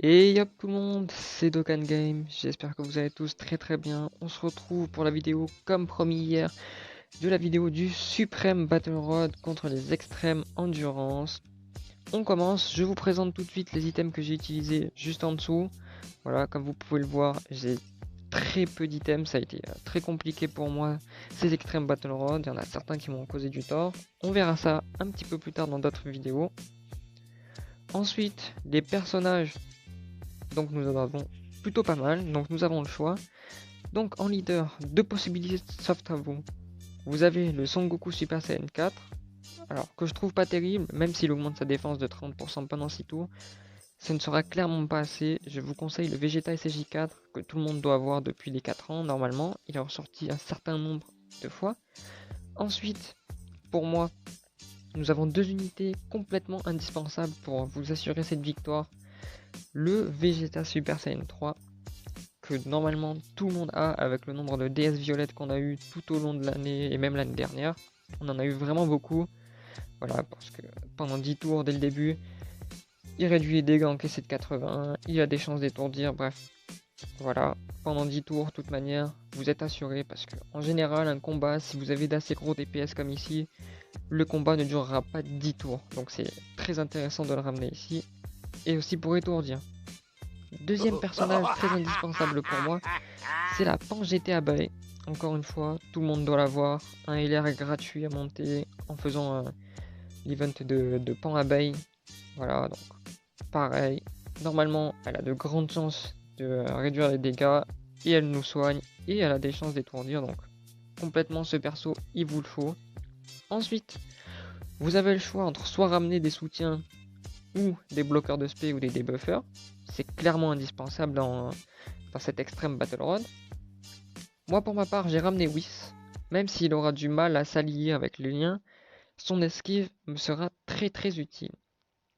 Et yop tout le monde, c'est Dokkan Game, j'espère que vous allez tous très bien. On se retrouve pour la vidéo, comme promis hier, de la vidéo du Supreme Battle Road contre les Extrêmes Endurance. On commence, je vous présente tout de suite les items que j'ai utilisés juste en dessous. Voilà, comme vous pouvez le voir, j'ai très peu d'items, ça a été très compliqué pour moi, ces Extreme Battle Road, il y en a certains qui m'ont causé du tort. On verra ça un petit peu plus tard dans d'autres vidéos. Ensuite, les personnages. Donc nous en avons plutôt pas mal, donc nous avons le choix. Donc en leader, deux possibilités s'offrent à vous. Vous avez le Son Goku Super Saiyan 4, alors que je trouve pas terrible, même s'il augmente sa défense de 30% pendant 6 tours. Ce ne sera clairement pas assez, je vous conseille le Vegeta SJ4 que tout le monde doit avoir depuis les 4 ans normalement, il est ressorti un certain nombre de fois. Ensuite, pour moi, nous avons deux unités complètement indispensables pour vous assurer cette victoire. Le Vegeta Super Saiyan 3, que normalement tout le monde a avec le nombre de DS violettes qu'on a eu tout au long de l'année et même l'année dernière. On en a eu vraiment beaucoup. Voilà, parce que pendant 10 tours dès le début, il réduit les dégâts encaissés de 80, il a des chances d'étourdir, bref. Voilà, pendant 10 tours, de toute manière, vous êtes assuré parce que en général, un combat, si vous avez d'assez gros DPS comme ici, le combat ne durera pas 10 tours. Donc c'est très intéressant de le ramener ici. Et aussi pour étourdir. Deuxième personnage très indispensable pour moi, c'est la Pan GTA Bay. Encore une fois, tout le monde doit l'avoir. Un LR gratuit à monter en faisant l'event de Pan à Bay. Voilà, donc pareil. Normalement, elle a de grandes chances de réduire les dégâts et elle nous soigne et elle a des chances d'étourdir. Donc complètement ce perso, il vous le faut. Ensuite, vous avez le choix entre soit ramener des soutiens ou des bloqueurs de spé ou des debuffers. C'est clairement indispensable dans cet extrême Battle Road. Moi pour ma part j'ai ramené Whis, même s'il aura du mal à s'allier avec les liens, son esquive me sera très utile.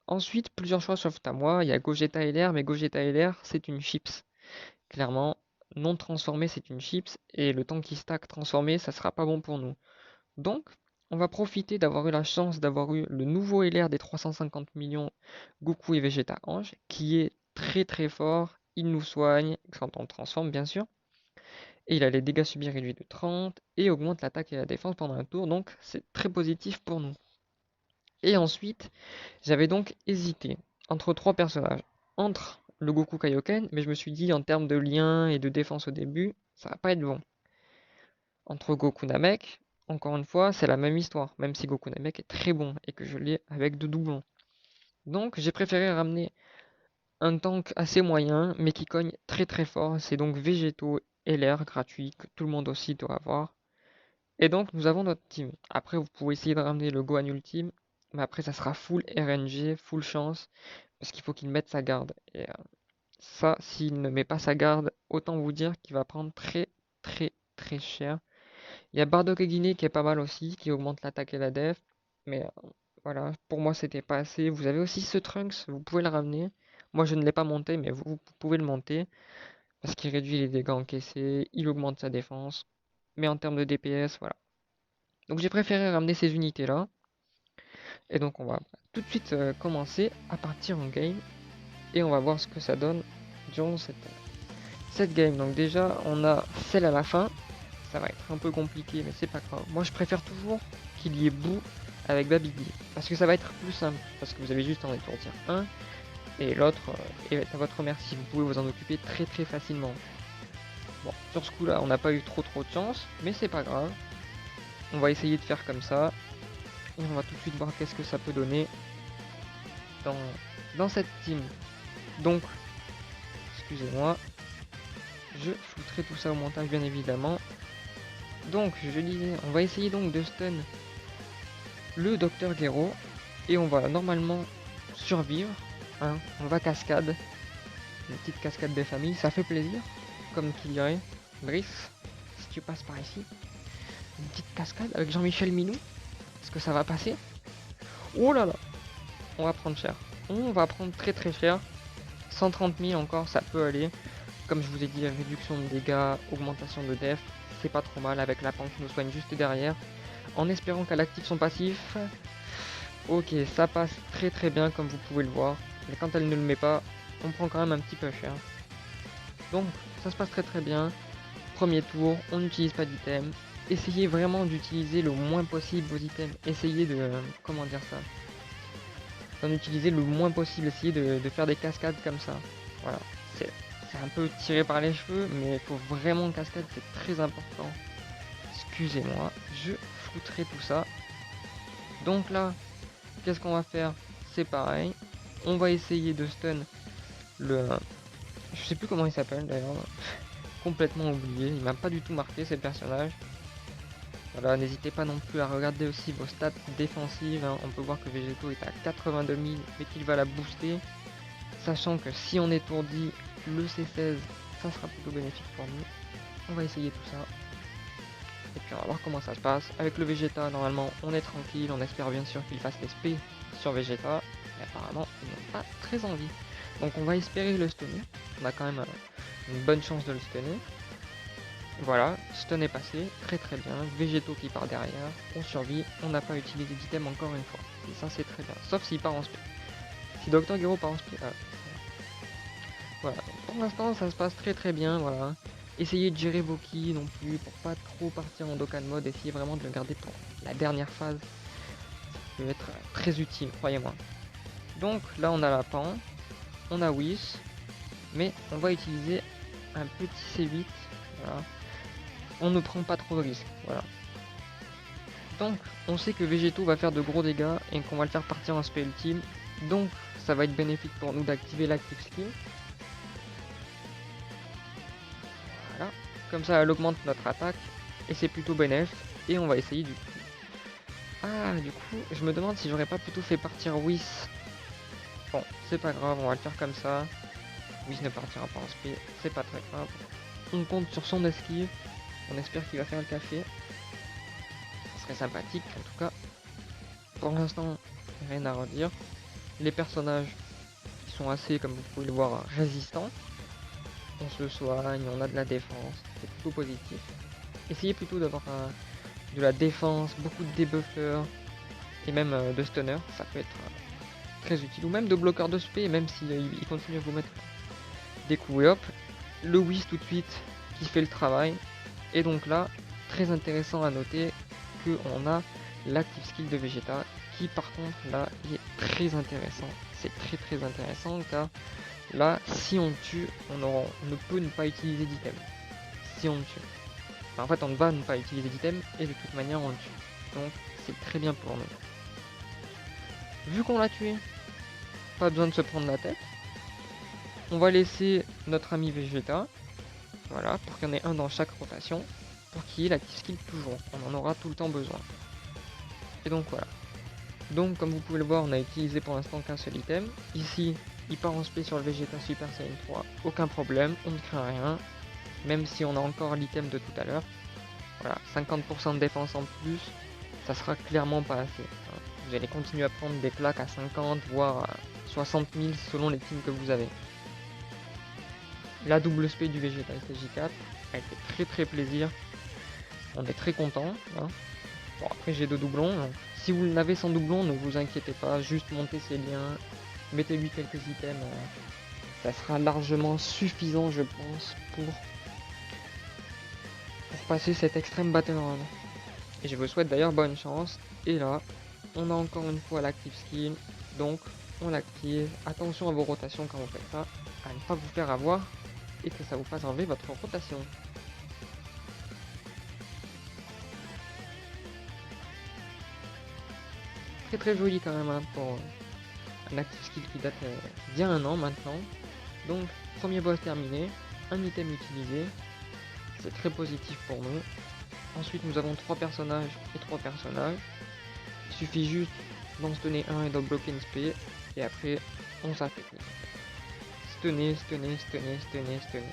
Ensuite plusieurs choix s'offrent à moi, il y a Gogeta LR, mais Gogeta LR c'est une chips. Clairement, non transformé c'est une chips, et le temps qui stack transformé ça sera pas bon pour nous. Donc on va profiter d'avoir eu la chance d'avoir eu le nouveau LR des 350 millions Goku et Vegeta Ange, qui est très fort, il nous soigne quand on le transforme bien sûr. Et il a les dégâts subis réduits de 30 et augmente l'attaque et la défense pendant un tour, donc c'est très positif pour nous. Et ensuite, j'avais donc hésité entre trois personnages. Entre le Goku Kaioken, mais je me suis dit en termes de lien et de défense au début, ça va pas être bon. Entre Goku Namek, encore une fois, c'est la même histoire, même si Goku Namek est très bon et que je l'ai avec deux doublons. Donc j'ai préféré ramener un tank assez moyen, mais qui cogne très fort. C'est donc Végétaux LR gratuit que tout le monde aussi doit avoir. Et donc nous avons notre team. Après vous pouvez essayer de ramener le Gohan Ultime, mais après ça sera full RNG, full chance, parce qu'il faut qu'il mette sa garde. Et ça, s'il ne met pas sa garde, autant vous dire qu'il va prendre très cher. Il y a Bardock Guinée qui est pas mal aussi, qui augmente l'attaque et la def, mais voilà, pour moi c'était pas assez. Vous avez aussi ce Trunks, vous pouvez le ramener. Moi je ne l'ai pas monté, mais vous pouvez le monter, parce qu'il réduit les dégâts encaissés, il augmente sa défense, mais en termes de DPS, voilà. Donc j'ai préféré ramener ces unités-là. Et donc on va tout de suite commencer à partir en game. Et on va voir ce que ça donne durant cette game. Donc déjà on a celle à la fin. Ça va être un peu compliqué mais c'est pas grave. Moi je préfère toujours qu'il y ait Boo avec Babidi. Parce que ça va être plus simple. Parce que vous avez juste en étourdir un. Et l'autre est à votre merci. Vous pouvez vous en occuper très facilement. Bon, sur ce coup là on n'a pas eu trop de chance. Mais c'est pas grave. On va essayer de faire comme ça. Et on va tout de suite voir qu'est-ce que ça peut donner dans, dans cette team. Donc, excusez-moi, je fouterai tout ça au montage bien évidemment. Donc, je disais, on va essayer donc de stun le Docteur Gero. Et on va normalement survivre. Hein. On va cascade. Une petite cascade des familles, ça fait plaisir. Comme qui dirait. Brice, si tu passes par ici. Une petite cascade avec Jean-Michel Minou. Est-ce que ça va passer? Oh là là, on va prendre cher. On va prendre très cher. 130 000 encore, ça peut aller. Comme je vous ai dit, réduction de dégâts, augmentation de def, c'est pas trop mal avec la pan qui nous soigne juste derrière. En espérant qu'elle active son passif. Ok, ça passe très bien comme vous pouvez le voir. Mais quand elle ne le met pas, on prend quand même un petit peu cher. Donc ça se passe très très bien. Premier tour, on n'utilise pas d'items. Essayez vraiment d'utiliser le moins possible vos items. Essayez de... comment dire ça, d'en utiliser le moins possible. Essayez de faire des cascades comme ça. Voilà. C'est un peu tiré par les cheveux, mais il faut vraiment cascade, c'est très important. Excusez-moi, je flouterai tout ça. Donc là, qu'est-ce qu'on va faire? C'est pareil. On va essayer de stun le... je sais plus comment il s'appelle d'ailleurs. Complètement oublié. Il m'a pas du tout marqué ces personnages. Voilà, n'hésitez pas non plus à regarder aussi vos stats défensives. Hein. On peut voir que Végéto est à 82 000 mais qu'il va la booster. Sachant que si on étourdit le C16, ça sera plutôt bénéfique pour nous. On va essayer tout ça. Et puis on va voir comment ça se passe. Avec le Vegeta, normalement, on est tranquille. On espère bien sûr qu'il fasse les SP sur Vegeta. Mais apparemment, ils n'ont pas très envie. Donc on va espérer le stunner. On a quand même une bonne chance de le stunner. Voilà, stun est passé, très très bien. Végéto qui part derrière, on survit, on n'a pas utilisé d'item encore une fois. Et ça c'est très bien, sauf s'il part en speed. Si Dr Gero part en speed... voilà, pour l'instant ça se passe très très bien, voilà. Essayez de gérer vos ki non plus, pour pas trop partir en Dokkan mode, essayez vraiment de le garder pour la dernière phase. Ça peut être très utile, croyez-moi. Donc là on a la Pan, on a Whis, mais on va utiliser un petit C8, voilà. On ne prend pas trop de risques, voilà. Donc, on sait que Végéto va faire de gros dégâts et qu'on va le faire partir en spell ultime. Donc, ça va être bénéfique pour nous d'activer l'active skill. Voilà. Comme ça, elle augmente notre attaque et c'est plutôt bénéfique. Et on va essayer du coup. Ah, du coup, je me demande si j'aurais pas plutôt fait partir Whis. Bon, c'est pas grave, on va le faire comme ça. Whis ne partira pas en spell, c'est pas très grave. On compte sur son esquive. On espère qu'il va faire le café. Ce serait sympathique en tout cas. Pour l'instant, rien à redire. Les personnages qui sont assez, comme vous pouvez le voir, résistants. On se soigne, on a de la défense, c'est plutôt positif. Essayez plutôt d'avoir de la défense, beaucoup de debuffers et même de stunners, ça peut être très utile. Ou même de bloqueurs de spé, même s'il continue à vous mettre des coups et hop. Le Whis tout de suite qui fait le travail. Et donc là, très intéressant à noter qu'on a l'active skill de Vegeta qui par contre là il est très intéressant. C'est très très intéressant car là si on tue, on ne peut ne pas utiliser d'item. Si on tue. Enfin, en fait on ne va ne pas utiliser d'item et de toute manière on le tue. Donc c'est très bien pour nous. Vu qu'on l'a tué, pas besoin de se prendre la tête. On va laisser notre ami Vegeta. Voilà, pour qu'il y en ait un dans chaque rotation. Pour qu'il y ait l'active skill toujours. On en aura tout le temps besoin. Et donc voilà. Donc comme vous pouvez le voir, on a utilisé pour l'instant qu'un seul item. Ici, il part en spé sur le Vegeta Super Saiyan 3. Aucun problème, on ne craint rien. Même si on a encore l'item de tout à l'heure. Voilà, 50% de défense en plus, ça sera clairement pas assez. Vous allez continuer à prendre des claques à 50, voire à 60 000 selon les teams que vous avez. La double spé du Vegeta STJ4 a été très très plaisir. On est très content. Hein. Bon, après j'ai 2 doublons. Donc, si vous l'avez sans doublon, ne vous inquiétez pas. Juste montez ses liens. Mettez-lui quelques items. Ça sera largement suffisant, je pense, pour passer cette extrême battle run. Et je vous souhaite d'ailleurs bonne chance. Et là, on a encore une fois l'active skill. Donc, on l'active. Attention à vos rotations quand vous faites ça. À ne pas vous faire avoir. Et que ça vous fasse enlever votre rotation. Très très joli quand même hein, pour un active skill qui date d'il y a 1 an maintenant. Donc premier boss terminé, un item utilisé, c'est très positif pour nous. Ensuite nous avons 3 personnages et 3 personnages. Il suffit juste d'en stunner un et d'en bloquer une spé et après on s'attaque. Stunner, stunner, stunner, stunner, stunner.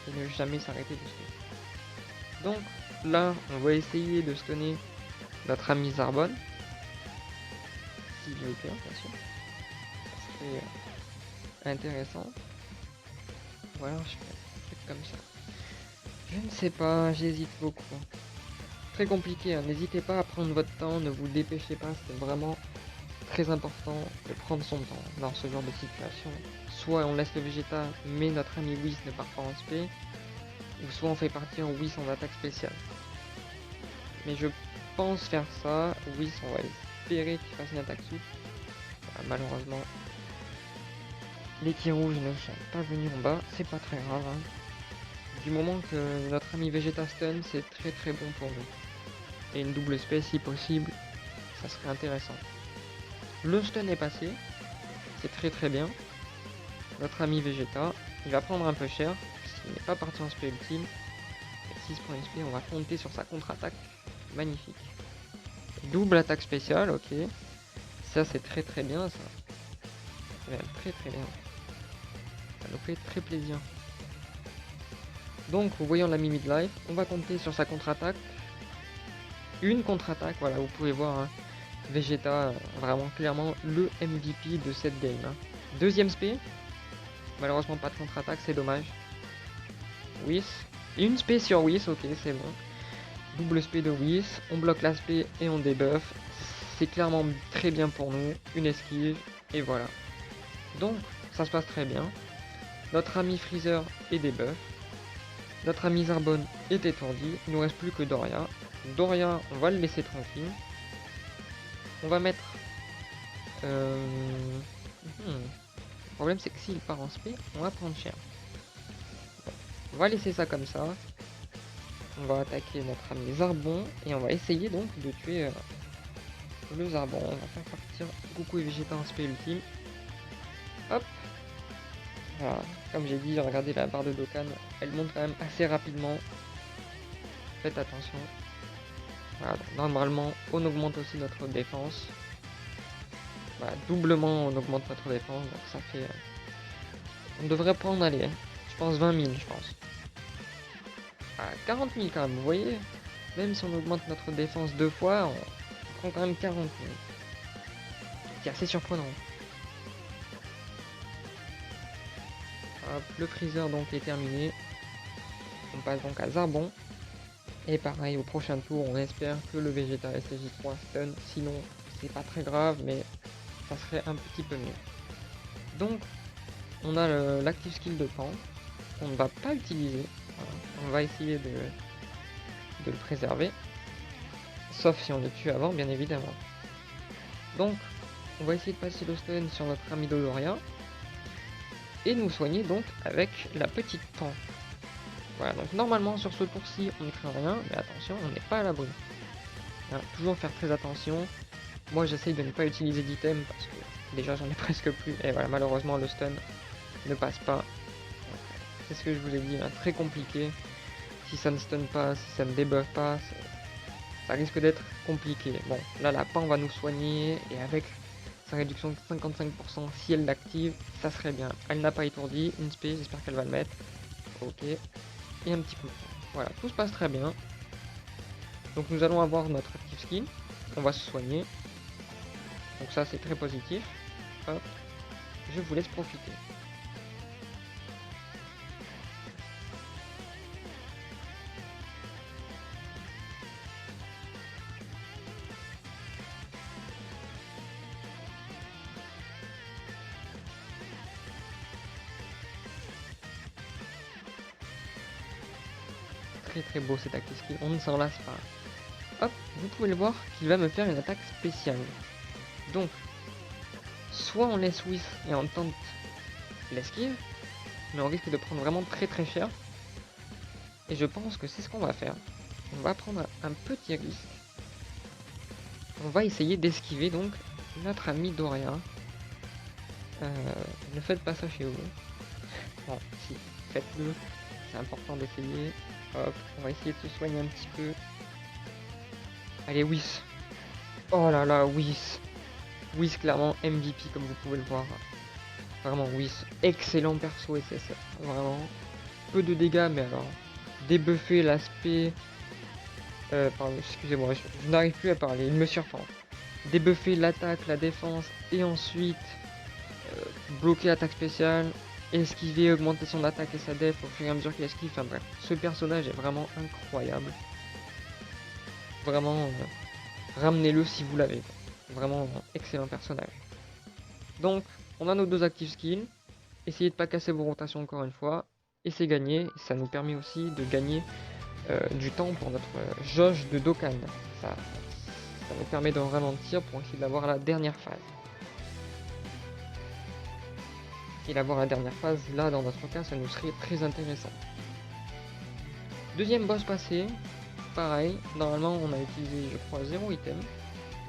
Et ne jamais s'arrêter de stunner. Donc là on va essayer de stunner notre ami Zarbon. S'il veut bien sûr. Ça serait intéressant. Voilà, je fais comme ça. Je ne sais pas, j'hésite beaucoup. Très compliqué, hein. N'hésitez pas à prendre votre temps, ne vous dépêchez pas, c'est vraiment très important de prendre son temps dans ce genre de situation. Soit on laisse le Vegeta, mais notre ami Whis ne part pas en SP, ou soit on fait partir Whis en attaque spéciale. Mais je pense faire ça. Whis, on va espérer qu'il fasse une attaque souple. Malheureusement, les qui rouges ne sont pas venus en bas, c'est pas très grave. Hein. Du moment que notre ami Vegeta stun, c'est très très bon pour nous. Et une double SP si possible, ça serait intéressant. Le stun est passé, c'est très très bien. Notre ami Vegeta, il va prendre un peu cher, parce qu'il n'est pas parti en SP ultime. Et 6 points SP, on va compter sur sa contre-attaque. Magnifique. Double attaque spéciale, ok. Ça c'est très très bien ça. C'est même très très bien. Ça nous fait très plaisir. Donc, voyant l'ami Midlife, on va compter sur sa contre-attaque. Une contre-attaque, voilà, vous pouvez voir hein, Vegeta, vraiment clairement le MVP de cette game. Hein. Deuxième SP, malheureusement pas de contre-attaque, c'est dommage. Whis, une SP sur Whis, ok, c'est bon. Double SP de Whis, on bloque la SP et on débuff. C'est clairement très bien pour nous, une esquive, et voilà. Donc, ça se passe très bien. Notre ami Freezer est débuff. Notre ami Zarbon est étourdi, il nous reste plus que Doria. Doria, on va le laisser tranquille. On va mettre... Le problème c'est que s'il part en SP, on va prendre cher. Bon. On va laisser ça comme ça. On va attaquer notre ami Zarbon et on va essayer donc de tuer le Zarbon. On va faire partir Goku et Vegeta en SP ultime. Hop. Voilà. Comme j'ai dit, regardez la barre de Dokkan, elle monte quand même assez rapidement. Faites attention. Voilà, donc normalement, on augmente aussi notre défense. Voilà, doublement, on augmente notre défense. Donc ça fait... on devrait pas en aller. Hein. Je pense 20 000, je pense. Ah, 40 000 quand même, vous voyez. Même si on augmente notre défense 2 fois, on prend quand même 40 000. C'est assez surprenant. Hop, le freezer donc est terminé. On passe donc à Zarbon. Et pareil, au prochain tour, on espère que le Vegeta SSJ3 stun. Sinon, c'est pas très grave, mais ça serait un petit peu mieux. Donc, on a l'active skill de Pan. On ne va pas utiliser. Voilà. On va essayer de le préserver. Sauf si on le tue avant, bien évidemment. Donc, on va essayer de passer le stun sur notre ami Dodoria. Et nous soigner donc avec la petite Pan. Voilà, donc normalement sur ce tour-ci on ne craint rien, mais attention, on n'est pas à l'abri. Hein, toujours faire très attention. Moi j'essaye de ne pas utiliser d'item parce que déjà j'en ai presque plus. Et voilà, malheureusement le stun ne passe pas. C'est ce que je vous ai dit, hein, très compliqué. Si ça ne stun pas, si ça ne débuffe pas, ça risque d'être compliqué. Bon, là la Pan va nous soigner et avec sa réduction de 55%, si elle l'active, ça serait bien. Elle n'a pas étourdi, une SP, j'espère qu'elle va le mettre. Ok. Et un petit coup. Voilà, tout se passe très bien. Donc nous allons avoir notre active skill. On va se soigner. Donc ça c'est très positif. Hop. Je vous laisse profiter. Très très beau cet active skill, on ne s'en lasse pas. Hop, vous pouvez le voir qu'il va me faire une attaque spéciale. Donc, soit on laisse Whis et on tente l'esquive, mais on risque de prendre vraiment très très cher. Et je pense que c'est ce qu'on va faire. On va prendre un petit risque. On va essayer d'esquiver donc notre ami Doria. Ne faites pas ça chez vous. Bon, si, faites-le. C'est important d'essayer. Hop, on va essayer de se soigner un petit peu. Allez, Whis. Oh là là, Whis. Whis, clairement MVP, comme vous pouvez le voir. Vraiment, Whis. Excellent perso SSF. Vraiment. Peu de dégâts, mais alors. Débuffer l'aspect. Pardon, excusez-moi, je n'arrive plus à parler. Il me surprend. Débuffer l'attaque, la défense, et ensuite. Bloquer l'attaque spéciale. Esquiver, augmenter son attaque et sa def au fur et à mesure qu'il esquive. Enfin bref, ce personnage est vraiment incroyable. Vraiment, ramenez-le si vous l'avez. Vraiment excellent personnage. Donc, on a nos 2 active skills. Essayez de pas casser vos rotations encore une fois. Et c'est gagné. Ça nous permet aussi de gagner du temps pour notre jauge de Dokkan. Ça nous permet de ralentir pour essayer d'avoir la dernière phase. Et d'avoir la dernière phase, là dans notre cas, ça nous serait très intéressant. Deuxième boss passé, pareil, normalement on a utilisé je crois 0 item.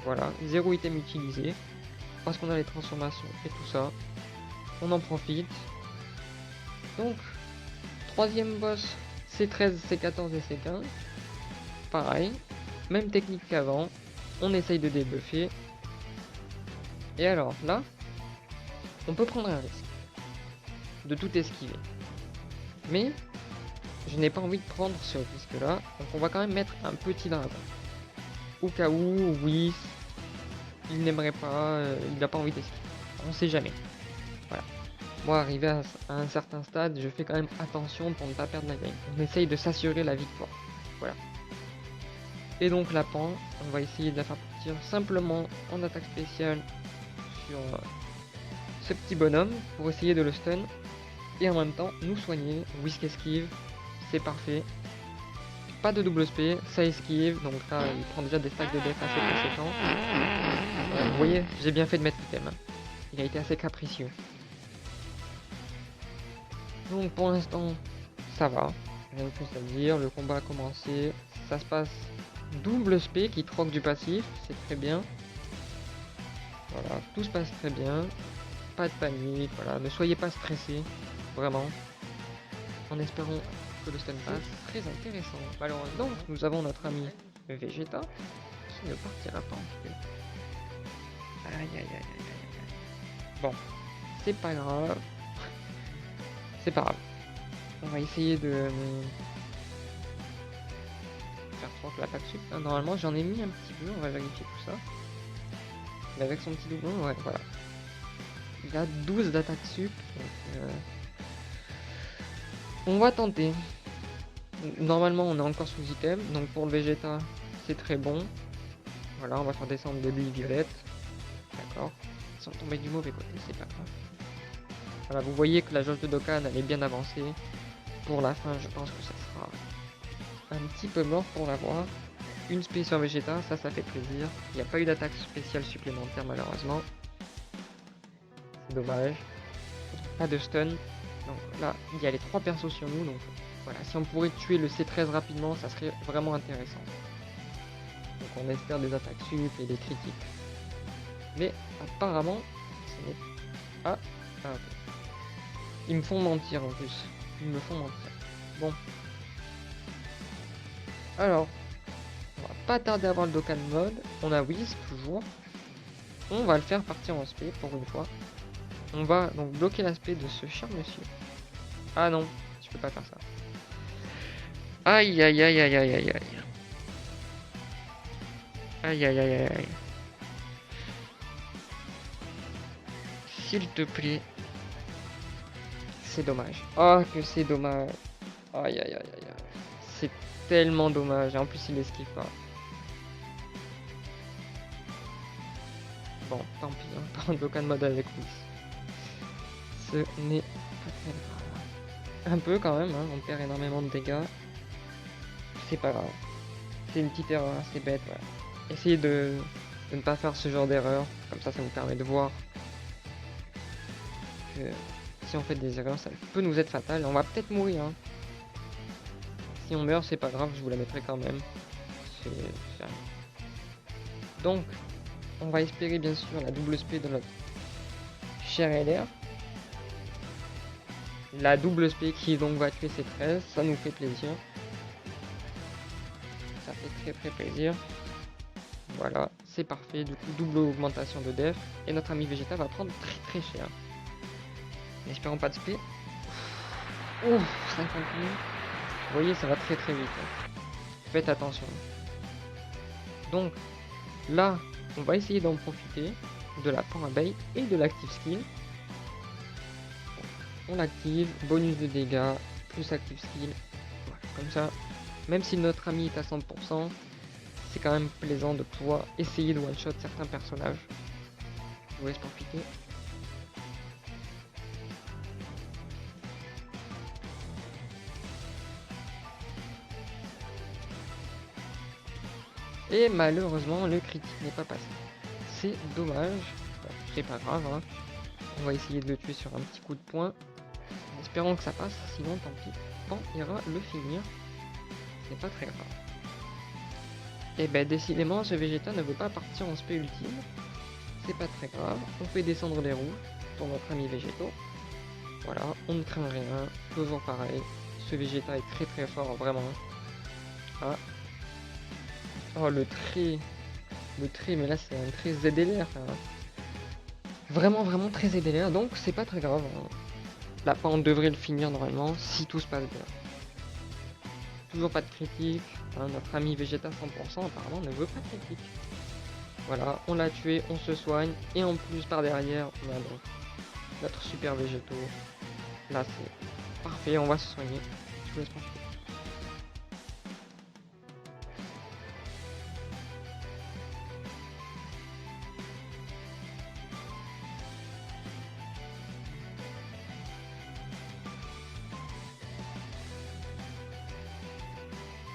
Voilà, 0 item utilisé. Parce qu'on a les transformations et tout ça. On en profite. Donc, troisième boss, C13, C14 et C15. Pareil, même technique qu'avant. On essaye de débuffer. Et alors là, on peut prendre un risque de tout esquiver. Mais je n'ai pas envie de prendre ce risque là. Donc on va quand même mettre un petit dragon. Au cas où, oui, il n'aimerait pas, il n'a pas envie d'esquiver. On sait jamais. Voilà. Moi, arrivé à un certain stade, je fais quand même attention pour ne pas perdre la game. On essaye de s'assurer la victoire. Voilà. Et donc la pan, on va essayer de la faire partir simplement en attaque spéciale sur ce petit bonhomme pour essayer de le stun. Et en même temps, nous soigner. Whisk esquive, c'est parfait. Pas de double SP, ça esquive, donc là il prend déjà des stacks de def assez conséquents. Vous voyez, j'ai bien fait de mettre l'item. Il a été assez capricieux. Donc pour l'instant, ça va. Rien de plus à dire, le combat a commencé. Ça se passe double SP qui troque du passif, c'est très bien. Voilà, tout se passe très bien. Pas de panique, voilà, ne soyez pas stressés, vraiment. En espérant que le stun passe, très intéressant. Malheureusement, donc nous avons notre ami Vegeta qui ne partira pas en fait. Aïe aïe aïe aïe aïe. Bon, c'est pas grave. C'est pas grave. On va essayer de faire croire que l'attaque sup. Normalement, j'en ai mis un petit peu. On va vérifier tout ça. Mais avec son petit doublon, ouais, voilà. Il a 12 d'attaque sup. Donc, on va tenter. Normalement, on est encore sous item. Donc, pour le Vegeta, c'est très bon. Voilà, on va faire descendre de billes violettes. D'accord. Sans tomber du mauvais côté, c'est pas grave. Voilà, vous voyez que la jauge de Dokkan elle est bien avancée. Pour la fin, je pense que ça sera un petit peu mort pour l'avoir. Une spé sur Vegeta, ça fait plaisir. Il n'y a pas eu d'attaque spéciale supplémentaire malheureusement. C'est dommage. Pas de stun. Donc là, il y a les 3 persos sur nous. Donc voilà, si on pourrait tuer le C13 rapidement, ça serait vraiment intéressant. Donc on espère des attaques sup et des critiques. Mais apparemment, ce n'est pas... Ah, ok. Ils me font mentir en plus. Ils me font mentir. Bon. Alors, on va pas tarder à avoir le Dokkan mode. On a Whisk toujours. On va le faire partir en spé pour une fois. On va donc bloquer l'aspect de ce cher monsieur. Ah non, je peux pas faire ça. Aïe aïe aïe aïe aïe aïe aïe. Aïe aïe aïe aïe aïe. S'il te plaît. C'est dommage. Oh que c'est dommage. Aïe aïe aïe aïe aïe. C'est tellement dommage. Et en plus il esquive pas. Bon, tant pis. Hein. Par Dokkan mode avec Whis. Ce n'est pas très grave. Un peu quand même. Hein. On perd énormément de dégâts. C'est pas grave. C'est une petite erreur. C'est bête. Voilà. Essayez de ne pas faire ce genre d'erreur. Comme ça vous permet de voir que si on fait des erreurs, ça peut nous être fatal. On va peut-être mourir. Hein. Si on meurt, c'est pas grave, je vous la mettrai quand même. Donc, on va espérer bien sûr la double SP de notre cher LR. La double SP qui donc va tuer ces 13, ça nous fait plaisir. Ça fait très plaisir. Voilà, c'est parfait. Du coup, double augmentation de def. Et notre ami Vegeta va prendre très cher. N'espérons pas de SP. Ouf, 50 000. Vous voyez, ça va très vite. Hein. Faites attention. Donc, là, on va essayer d'en profiter de la pan abeille et de l'active skill. On l'active, bonus de dégâts, plus active skill. Voilà, comme ça, même si notre ami est à 100%, c'est quand même plaisant de pouvoir essayer de one-shot certains personnages. Je vous laisse profiter. Et malheureusement, le critique n'est pas passé. C'est dommage. Bon, c'est pas grave, hein. On va essayer de le tuer sur un petit coup de poing. En espérant que ça passe, sinon tant pis. Pan ira le finir. C'est pas très grave. Et ben décidément, ce Vegeta ne veut pas partir en spé ultime. C'est pas très grave. On fait descendre les rouges pour notre ami Végéto. Voilà, on ne craint rien. Toujours pareil. Ce Vegeta est très très fort, vraiment. Ah. Oh, le trait. Le trait, mais là c'est un trait ZLR. Hein. Vraiment, vraiment très ZLR. Donc c'est pas très grave. Hein. La fin, on devrait le finir normalement si tout se passe bien. Toujours pas de critique. Hein, notre ami Vegeta 100% apparemment ne veut pas de critique. Voilà, on l'a tué, on se soigne. Et en plus par derrière, on a donc notre super Végéto. Là c'est parfait, on va se soigner. Je vous laisse profiter.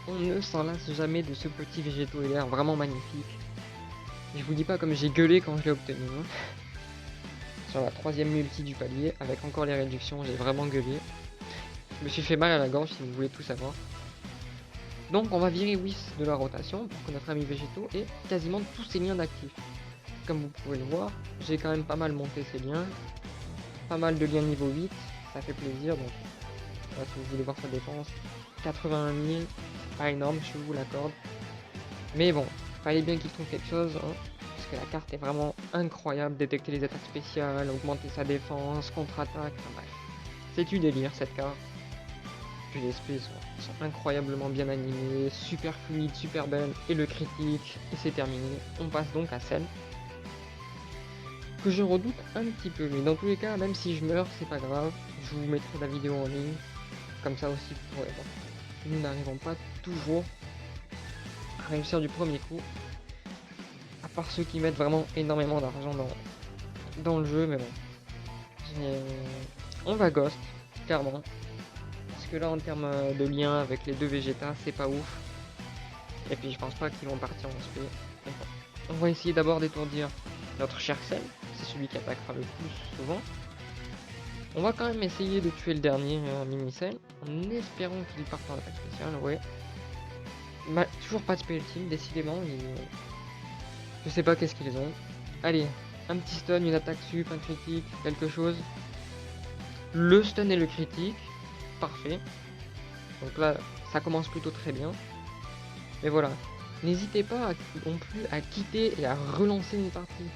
On ne s'en lasse jamais de ce petit Végéto, il a l'air vraiment magnifique. Je vous dis pas comme j'ai gueulé quand je l'ai obtenu. Hein. Sur la 3ème multi du palier, avec encore les réductions, j'ai vraiment gueulé. Je me suis fait mal à la gorge si vous voulez tout savoir. Donc on va virer Whis de la rotation pour que notre ami Végéto ait quasiment tous ses liens d'actifs. Comme vous pouvez le voir, j'ai quand même pas mal monté ces liens. Pas mal de liens niveau 8, ça fait plaisir. Donc voilà, si vous voulez voir sa défense, 81 000, pas énorme, je vous l'accorde. Mais bon, fallait bien qu'il trouve quelque chose, hein, parce que la carte est vraiment incroyable. Détecter les attaques spéciales, augmenter sa défense, contre-attaque, enfin bref. C'est du délire cette carte. Puis les SP sont incroyablement bien animés, super fluides, super belles, et le critique, et c'est terminé. On passe donc à celle que je redoute un petit peu, mais dans tous les cas, même si je meurs, c'est pas grave, je vous mettrai la vidéo en ligne, comme ça aussi vous pourrez voir. Nous n'arrivons pas toujours à réussir du premier coup, à part ceux qui mettent vraiment énormément d'argent dans le jeu, mais bon. On va Ghost, clairement. Parce que là, en termes de lien avec les deux Vegeta, c'est pas ouf. Et puis, je pense pas qu'ils vont partir en spé. On va essayer d'abord d'étourdir notre cher Cell. C'est celui qui attaquera le plus souvent. On va quand même essayer de tuer le dernier mini-Cell. En espérant qu'il parte en attaque spéciale, ouais. Toujours pas de spé ultime, décidément. Je sais pas qu'est-ce qu'ils ont. Allez, un petit stun, une attaque sup, un critique, quelque chose. Le stun et le critique. Parfait. Donc là, ça commence plutôt très bien. Mais voilà. N'hésitez pas non plus à quitter et à relancer une partie.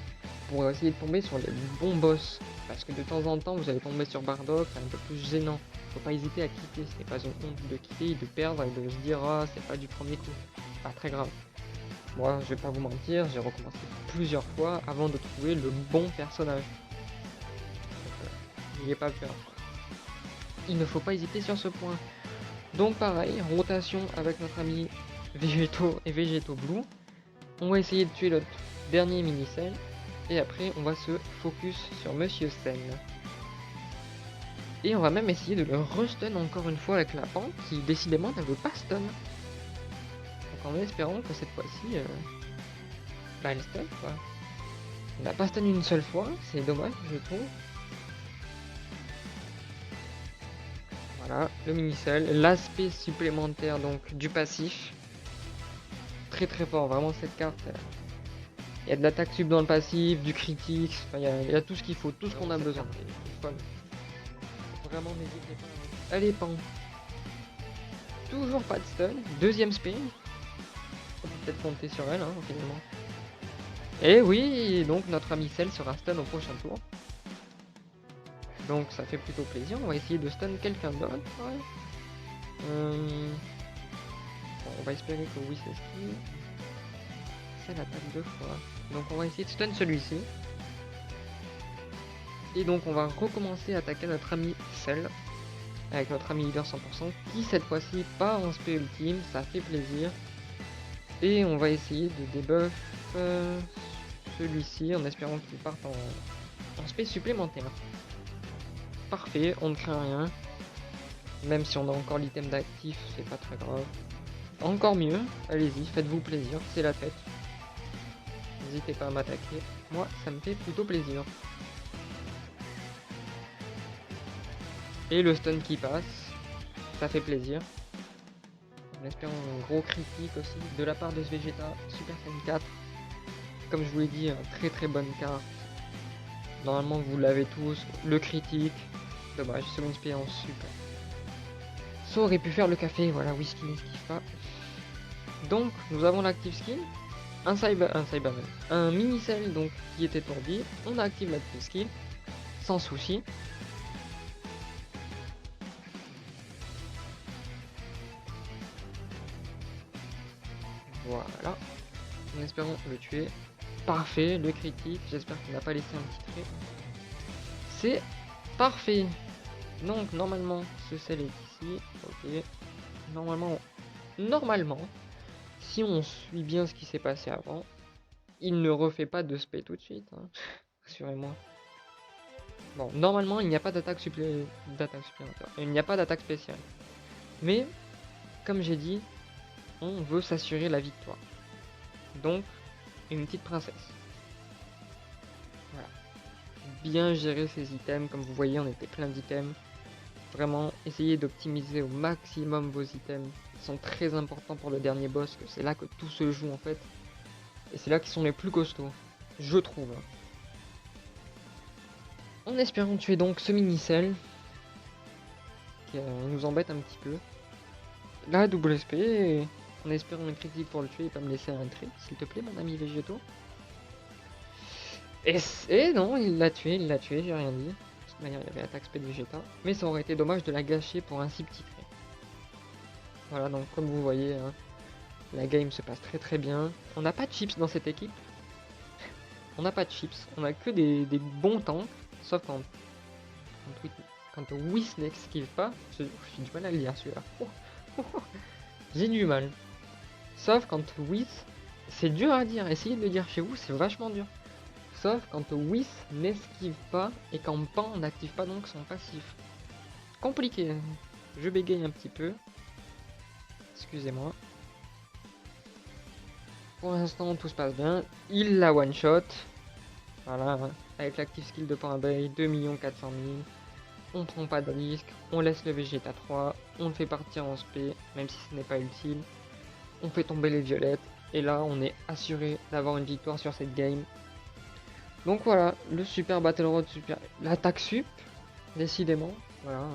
Pour essayer de tomber sur les bons boss. Parce que de temps en temps, vous allez tomber sur Bardock, c'est un peu plus gênant. Faut pas hésiter à quitter. Ce n'est pas une honte de quitter et de perdre et de se dire ah, c'est pas du premier coup. Pas très grave. Moi, je vais pas vous mentir, j'ai recommencé plusieurs fois avant de trouver le bon personnage. N'ayez pas peur. Il ne faut pas hésiter sur ce point. Donc pareil, rotation avec notre ami Végéto et Végéto Blue. On va essayer de tuer notre dernier mini-Cell. Et après, on va se focus sur Monsieur Cell. Et on va même essayer de le restun encore une fois avec la pente qui décidément ne veut pas stun. Donc en espérant que cette fois-ci, elle stun quoi. On n'a pas stun une seule fois, c'est dommage je trouve. Voilà, le mini-Cell, l'aspect supplémentaire donc du passif. Très très fort, vraiment cette carte. Il y a de l'attaque sub dans le passif, du critique, enfin, il y a tout ce qu'il faut, tout ce qu'on a besoin. Vraiment n'hésitez pas. Allez, pan. Toujours pas de stun, deuxième spin. On peut peut-être compter sur elle, hein, finalement. Et oui, donc notre ami Cell sera stun au prochain tour. Donc ça fait plutôt plaisir, on va essayer de stun quelqu'un d'autre. Ouais. Bon, on va espérer que oui c'est ce qui... Cell attaque 2 fois. Donc on va essayer de stun celui-ci. Et donc on va recommencer à attaquer notre ami Cell. Avec notre ami leader 100% qui cette fois-ci part en spé ultime, ça fait plaisir. Et on va essayer de debuff celui-ci en espérant qu'il parte en space supplémentaire. Parfait, on ne craint rien. Même si on a encore l'item d'actif, c'est pas très grave. Encore mieux, allez-y, faites-vous plaisir, c'est la fête. N'hésitez pas à m'attaquer, moi ça me fait plutôt plaisir. Et le stun qui passe, ça fait plaisir. En espérant un gros critique aussi de la part de ce Vegeta Super Saiyan 4. Comme je vous l'ai dit, très très bonne carte. Normalement vous l'avez tous, le critique. Dommage, seconde expérience super. Ça aurait pu faire le café, voilà, whisky ne kiffe pas. Donc nous avons l'active skill, un Cyberman, un mini cell donc qui est étourdi. On active l'active skill sans souci. Voilà, en espérant le tuer. Parfait, le critique, j'espère qu'il n'a pas laissé un petit trait. C'est parfait. Donc normalement ce sel est ici, ok. Normalement, si on suit bien ce qui s'est passé avant, il ne refait pas de spé tout de suite, hein. Rassurez-moi. Bon, normalement il n'y a pas d'attaque supplémentaire, il n'y a pas d'attaque spéciale. Mais, comme j'ai dit, on veut s'assurer la victoire. Donc, une petite princesse. Voilà. Bien gérer ses items, comme vous voyez on était plein d'items. Vraiment, essayez d'optimiser au maximum vos items. Ils sont très importants pour le dernier boss, que c'est là que tout se joue en fait. Et c'est là qu'ils sont les plus costauds, je trouve. En espérant tuer donc ce mini-cell, qui nous embête un petit peu. La double SP, en espérant un critique pour le tuer et pas me laisser un trait, s'il te plaît mon ami Végéto. Et non, il l'a tué, j'ai rien dit. De toute manière, il y avait attaque spé de Vegeta. Mais ça aurait été dommage de la gâcher pour un si petit trait. Voilà, donc comme vous voyez, hein, la game se passe très très bien. On n'a pas de chips dans cette équipe. On n'a pas de chips, on a que des bons tanks. Sauf quand Whis n'esquive pas. J'ai du mal à le lire celui-là. J'ai du mal. Sauf quand Whis, c'est dur à dire. Essayez de le dire chez vous, c'est vachement dur. Sauf quand Whis n'esquive pas et quand Pan n'active pas donc son passif. Compliqué. Je bégaye un petit peu. Excusez-moi. Pour l'instant tout se passe bien. Il la one shot. Voilà. Avec l'active skill de Pan Bay, 2 400 000. On prend pas de risque. On laisse le Vegeta 3. On le fait partir en spé, même si ce n'est pas utile. On fait tomber les violettes. Et là on est assuré d'avoir une victoire sur cette game. Donc voilà, le super Battle Road, l'attaque sup, décidément, voilà.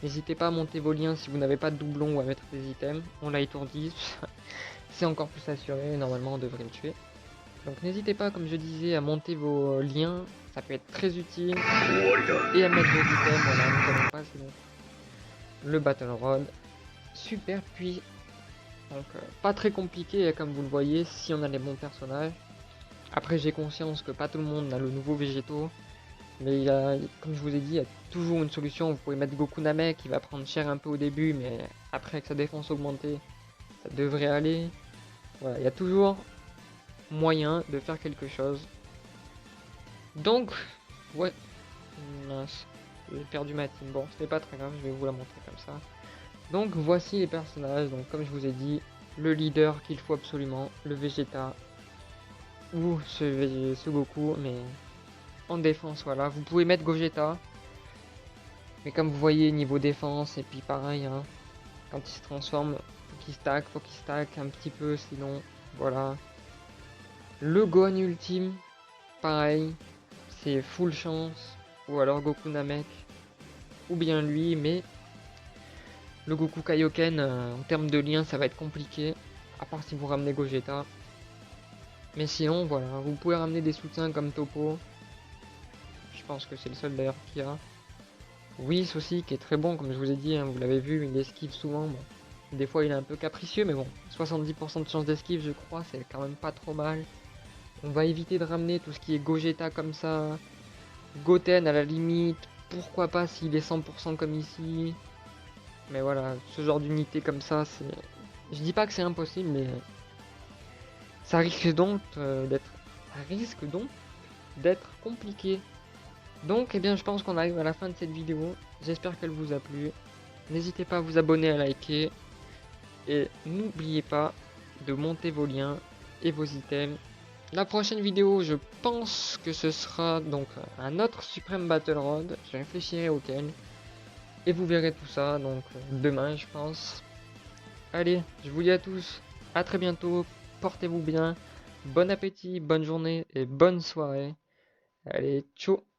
N'hésitez pas à monter vos liens si vous n'avez pas de doublon ou à mettre des items, on l'a étourdi, c'est encore plus assuré, normalement on devrait le tuer. Donc n'hésitez pas, comme je disais, à monter vos liens, ça peut être très utile, et à mettre vos items, voilà, nous allons passer donc le Battle Road, super puis, donc pas très compliqué comme vous le voyez si on a les bons personnages. Après j'ai conscience que pas tout le monde a le nouveau Végéto, mais il y a, comme je vous ai dit, il y a toujours une solution. Vous pouvez mettre Goku Namek, qui va prendre cher un peu au début, mais après avec sa défense augmentée, ça devrait aller. Voilà, il y a toujours moyen de faire quelque chose. Donc, ouais, mince, j'ai perdu ma team. Bon, c'était pas très grave, je vais vous la montrer comme ça. Donc voici les personnages, donc comme je vous ai dit, le leader qu'il faut absolument, le Vegeta, ou ce Goku, mais en défense, voilà. Vous pouvez mettre Gogeta, mais comme vous voyez, niveau défense, et puis pareil, hein, quand il se transforme, faut qu'il stack un petit peu, sinon, voilà. Le Gohan ultime, pareil, c'est full chance, ou alors Goku Namek, ou bien lui, mais le Goku Kaioken, en termes de lien, ça va être compliqué, à part si vous ramenez Gogeta. Mais sinon, voilà, vous pouvez ramener des soutiens comme Topo. Je pense que c'est le seul d'ailleurs qu'il y a. Whis aussi, qui est très bon, comme je vous ai dit, hein, vous l'avez vu, il esquive souvent. Bon. Des fois, il est un peu capricieux, mais bon, 70% de chance d'esquive, je crois, c'est quand même pas trop mal. On va éviter de ramener tout ce qui est Gogeta comme ça. Goten à la limite, pourquoi pas s'il est 100% comme ici. Mais voilà, ce genre d'unité comme ça, c'est... Je dis pas que c'est impossible, mais Ça risque donc d'être compliqué. Donc, eh bien, je pense qu'on arrive à la fin de cette vidéo. J'espère qu'elle vous a plu. N'hésitez pas à vous abonner, à liker. Et n'oubliez pas de monter vos liens et vos items. La prochaine vidéo, je pense que ce sera donc un autre Supreme Battle Road. Je réfléchirai auquel. Et vous verrez tout ça, donc demain, je pense. Allez, je vous dis à tous, à très bientôt. Portez-vous bien. Bon appétit, bonne journée et bonne soirée. Allez, ciao!